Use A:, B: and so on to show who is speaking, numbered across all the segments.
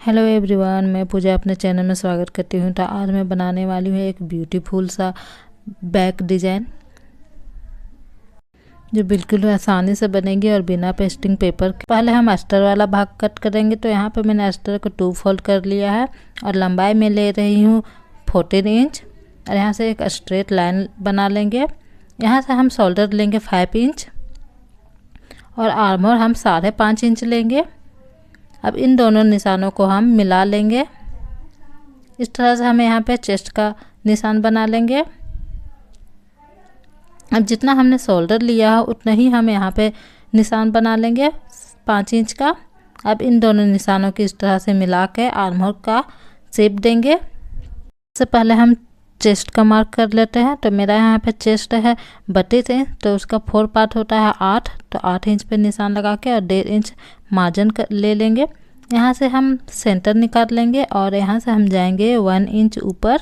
A: Hello everyone, मैं पूजा अपने channel में स्वागत करती हूँ। तो आज मैं बनाने वाली हूँ एक ब्यूटीफुल सा बैक डिज़ाइन जो बिल्कुल आसानी से बनेगी और बिना पेस्टिंग पेपर के। पहले हम अस्तर वाला भाग कट करेंगे। तो यहाँ पे मैंने अस्तर को 2 फोल्ड कर लिया है और लंबाई में ले रही हूँ 14 इंच। और यहाँ से एक स्ट्रेट लाइन बना लेंगे। यहाँ से हम शोल्डर लेंगे 5 इंच और आर्म होल हम 5.5 इंच लेंगे। अब इन दोनों निशानों को हम मिला लेंगे। इस तरह से हमें यहाँ पे चेस्ट का निशान बना लेंगे। अब जितना हमने शोल्डर लिया है उतना ही हम यहाँ पे निशान बना लेंगे 5 इंच का। अब इन दोनों निशानों की इस तरह से मिला के आर्म होल का शेप देंगे। इससे पहले हम चेस्ट का मार्क कर लेते हैं। तो मेरा यहाँ पे चेस्ट है 32 इंच, तो उसका 4 पार्ट होता है 8। तो 8 इंच पे निशान लगा के और 1.5 इंच मार्जिन ले लेंगे। यहाँ से हम सेंटर निकाल लेंगे और यहाँ से हम जाएंगे 1 इंच ऊपर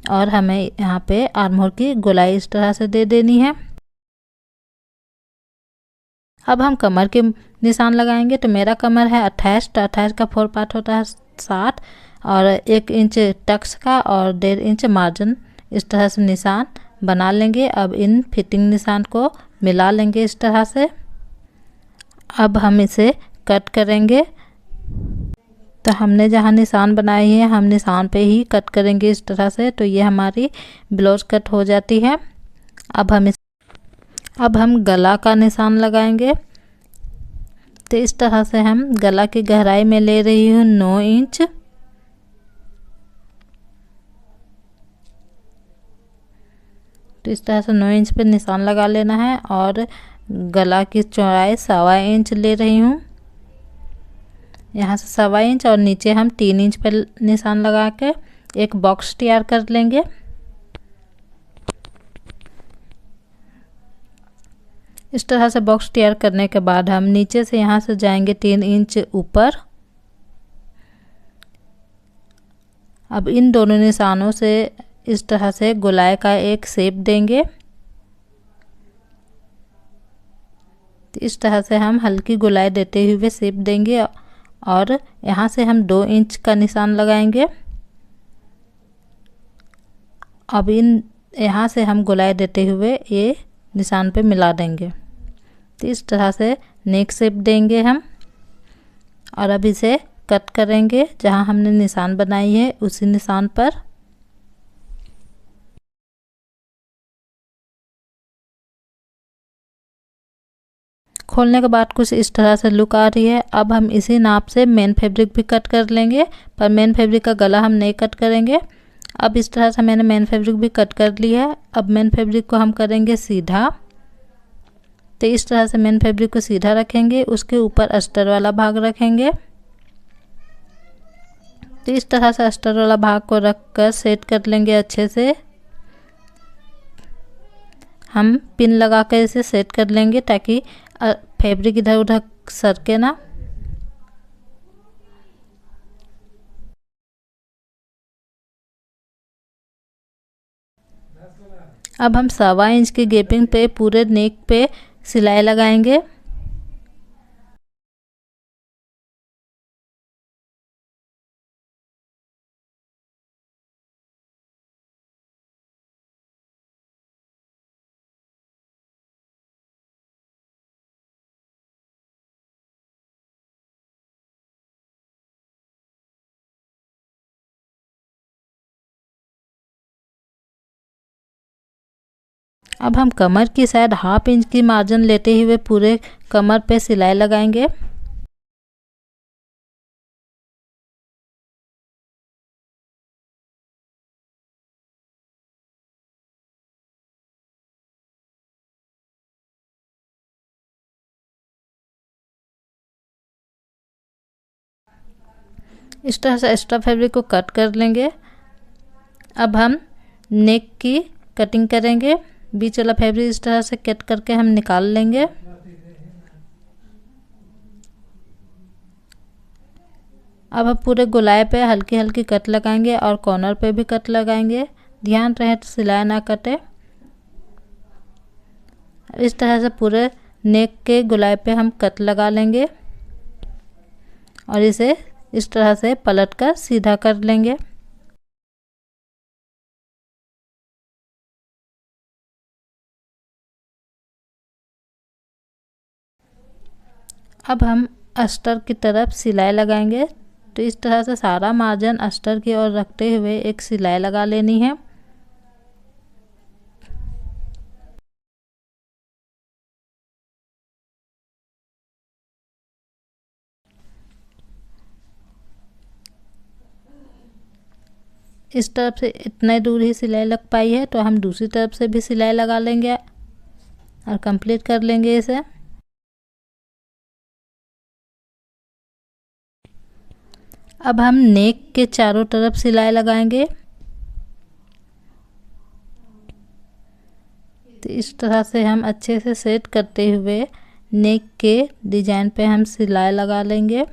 A: और हमें यहाँ पे आर्म होल की गोलाई इस तरह से दे देनी है। अब हम कमर के निशान लगाएंगे। तो मेरा कमर है 28, तो 28 का 4 पार्ट होता है 60 और 1 इंच टक्स का और 1.5 इंच मार्जिन इस तरह से निशान बना लेंगे। अब इन फिटिंग निशान को मिला लेंगे इस तरह से। अब हम इसे कट करेंगे। तो हमने जहाँ निशान बनाए हैं हम निशान पे ही कट करेंगे इस तरह से। तो ये हमारी ब्लाउज कट हो जाती है। अब हम गला का निशान लगाएंगे। तो इस तरह से हम गला की गहराई में ले रही हूँ 9 इंच। तो इस तरह से 9 इंच पे निशान लगा लेना है और गला की चौड़ाई 1.25 इंच ले रही हूँ। यहाँ से 1.25 इंच और नीचे हम 3 इंच पे निशान लगा के एक बॉक्स तैयार कर लेंगे। इस तरह से बॉक्स तैयार करने के बाद हम नीचे से यहाँ से जाएंगे 3 इंच ऊपर। अब इन दोनों निशानों से इस तरह से गोलाई का एक शेप देंगे। तो इस तरह से हम हल्की गोलाई देते हुए शेप देंगे और यहाँ से हम 2 इंच का निशान लगाएंगे। अब यहाँ से हम गोलाई देते हुए ये निशान पे मिला देंगे। तो इस तरह से नेक शेप देंगे हम और अब इसे कट करेंगे। जहाँ हमने निशान बनाई है उसी निशान पर। खोलने के बाद कुछ इस तरह से लुक आ रही है। अब हम इसी नाप से मेन फैब्रिक भी कट कर लेंगे, पर मेन फैब्रिक का गला हम नहीं कट करेंगे। अब इस तरह से मैंने मेन फैब्रिक भी कट कर लिया है। अब मेन फैब्रिक को हम करेंगे सीधा। तो इस तरह से मेन फैब्रिक को सीधा रखेंगे, उसके ऊपर अस्तर वाला भाग रखेंगे। तो इस तरह से अस्तर वाला भाग को रख कर सेट कर लेंगे अच्छे से। हम पिन लगा कर इसे सेट कर लेंगे ताकि फैब्रिक इधर उधर सरके ना। अब हम 1.25 इंच की गैपिंग पे पूरे नेक पे सिलाई लगाएंगे। अब हम कमर की साइड 1/2 इंच की मार्जिन लेते हुए पूरे कमर पे सिलाई लगाएंगे। इस तरह से एक्स्ट्रा फैब्रिक को कट कर लेंगे। अब हम नेक की कटिंग करेंगे। बीच वाला फैब्रिक इस तरह से कट करके हम निकाल लेंगे। अब हम पूरे गोलाई पे हल्की हल्की कट लगाएंगे और कॉर्नर पे भी कट लगाएंगे। ध्यान रहे तो सिलाई ना कटे। इस तरह से पूरे नेक के गोलाई पे हम कट लगा लेंगे और इसे इस तरह से पलटकर सीधा कर लेंगे। अब हम अस्तर की तरफ सिलाई लगाएंगे। तो इस तरह से सारा मार्जिन अस्तर की ओर रखते हुए एक सिलाई लगा लेनी है। इस तरफ से इतने दूर ही सिलाई लग पाई है, तो हम दूसरी तरफ से भी सिलाई लगा लेंगे और कंप्लीट कर लेंगे इसे। अब हम नेक के चारों तरफ सिलाई लगाएंगे। तो इस तरह से हम अच्छे से सेट करते हुए नेक के डिजाइन पे हम सिलाई लगा लेंगे।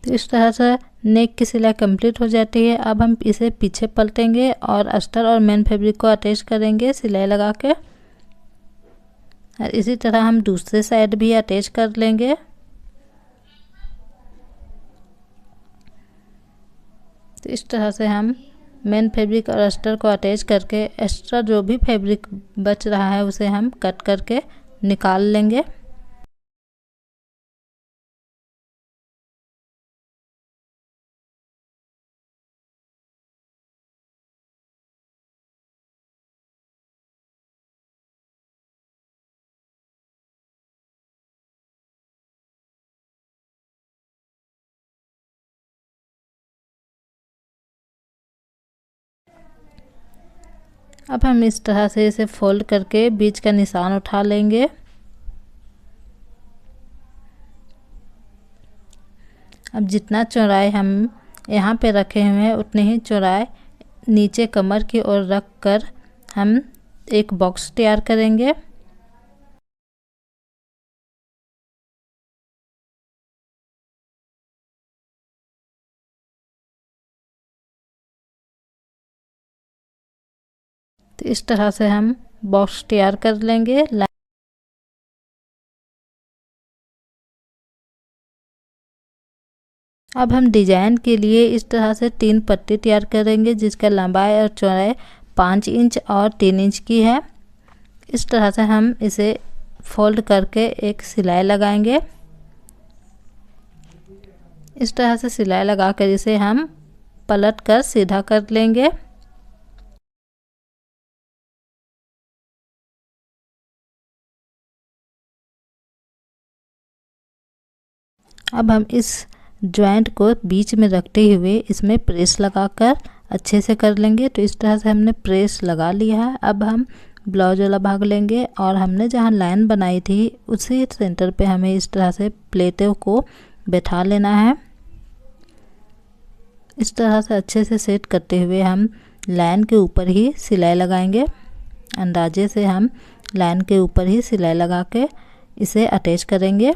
A: तो इस तरह से नेक की सिलाई कंप्लीट हो जाती है। अब हम इसे पीछे पलटेंगे और अस्तर और मेन फैब्रिक को अटैच करेंगे सिलाई लगा के। और इसी तरह हम दूसरे साइड भी अटैच कर लेंगे। तो इस तरह से हम मेन फैब्रिक और अस्तर को अटैच करके एक्स्ट्रा जो भी फैब्रिक बच रहा है उसे हम कट करके निकाल लेंगे। अब हम इस तरह से इसे फोल्ड करके बीच का निशान उठा लेंगे। अब जितना चौड़ाई हम यहाँ पे रखे हुए हैं उतनी ही चौड़ाई नीचे कमर की ओर रख कर हम एक बॉक्स तैयार करेंगे। तो इस तरह से हम बॉक्स तैयार कर लेंगे। अब हम डिजाइन के लिए इस तरह से 3 पट्टी तैयार करेंगे जिसका लंबाई और चौड़ाई 5 इंच और 3 इंच की है। इस तरह से हम इसे फोल्ड करके एक सिलाई लगाएंगे। इस तरह से सिलाई लगाकर इसे हम पलट कर सीधा कर लेंगे। अब हम इस जॉइंट को बीच में रखते हुए इसमें प्रेस लगाकर अच्छे से कर लेंगे। तो इस तरह से हमने प्रेस लगा लिया है। अब हम ब्लाउज वाला भाग लेंगे और हमने जहाँ लाइन बनाई थी उसी सेंटर पे हमें इस तरह से प्लेटों को बैठा लेना है। इस तरह से अच्छे से सेट करते हुए हम लाइन के ऊपर ही सिलाई लगाएंगे। अंदाजे से हम लाइन के ऊपर ही सिलाई लगा के इसे अटैच करेंगे।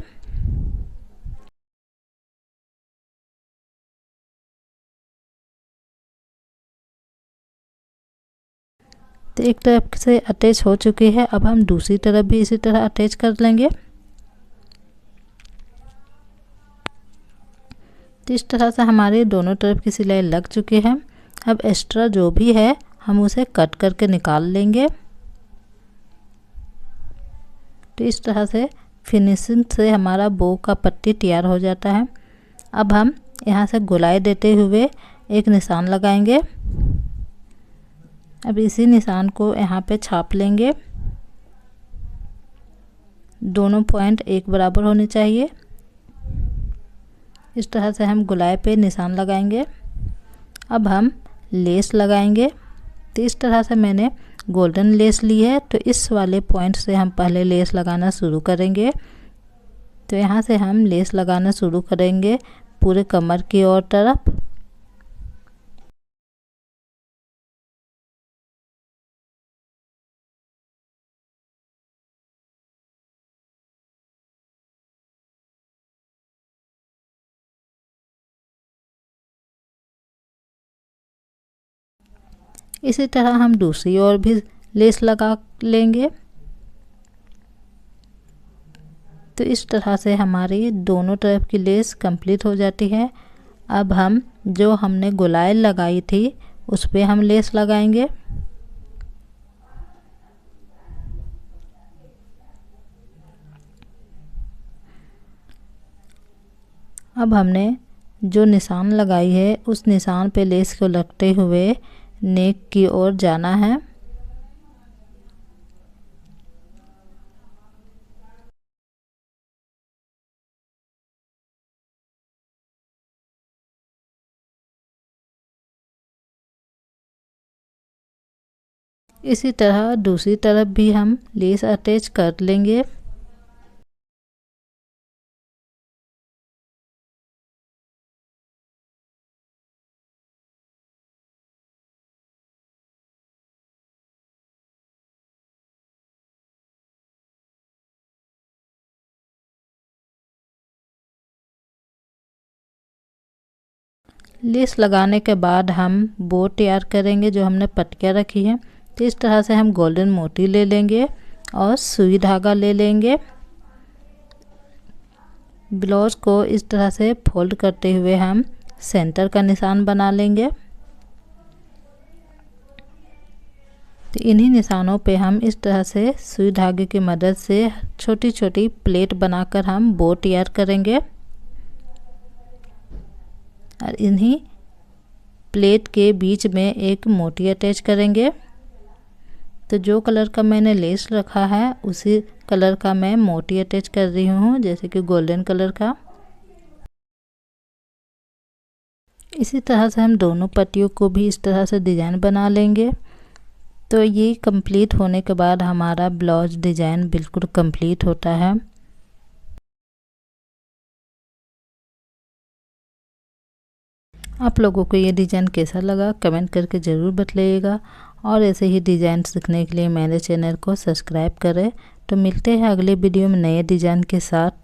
A: तो एक तरफ से अटैच हो चुकी है। अब हम दूसरी तरफ भी इसी तरह अटैच कर लेंगे। तो इस तरह से हमारे दोनों तरफ की सिलाई लग चुकी है। अब एक्स्ट्रा जो भी है हम उसे कट करके निकाल लेंगे। तो इस तरह से फिनिशिंग से हमारा बो का पट्टी तैयार हो जाता है। अब हम यहाँ से गोलाई देते हुए एक निशान लगाएंगे। अब इसी निशान को यहाँ पे छाप लेंगे। दोनों पॉइंट एक बराबर होने चाहिए। इस तरह से हम गोलाई पे निशान लगाएंगे। अब हम लेस लगाएंगे। तो इस तरह से मैंने गोल्डन लेस ली है, तो इस वाले पॉइंट से हम पहले लेस लगाना शुरू करेंगे। तो यहाँ से हम लेस लगाना शुरू करेंगे पूरे कमर की ओर तरफ। इसी तरह हम दूसरी ओर भी लेस लगा लेंगे। तो इस तरह से हमारी दोनों तरफ की लेस कंप्लीट हो जाती है। अब हम जो हमने गोलाई लगाई थी उस पे हम लेस लगाएंगे। अब हमने जो निशान लगाई है उस निशान पे लेस को लगते हुए नेक की ओर जाना है। इसी तरह दूसरी तरफ भी हम लेस अटैच कर लेंगे। लेस लगाने के बाद हम बो तैयार करेंगे जो हमने पट्टियाँ रखी हैं। तो इस तरह से हम गोल्डन मोती ले लेंगे और सुई धागा ले लेंगे। ब्लाउज को इस तरह से फोल्ड करते हुए हम सेंटर का निशान बना लेंगे। तो इन्हीं निशानों पे हम इस तरह से सुई धागे की मदद से छोटी छोटी प्लेट बनाकर हम बो तैयार करेंगे और इन्हीं प्लेट के बीच में एक मोती अटैच करेंगे। तो जो कलर का मैंने लेस रखा है उसी कलर का मैं मोती अटैच कर रही हूँ, जैसे कि गोल्डन कलर का। इसी तरह से हम दोनों पट्टियों को भी इस तरह से डिज़ाइन बना लेंगे। तो ये कंप्लीट होने के बाद हमारा ब्लाउज डिज़ाइन बिल्कुल कंप्लीट होता है। आप लोगों को ये डिज़ाइन कैसा लगा कमेंट करके ज़रूर बताइएगा और ऐसे ही डिज़ाइन सीखने के लिए मेरे चैनल को सब्सक्राइब करें। तो मिलते हैं अगले वीडियो में नए डिज़ाइन के साथ।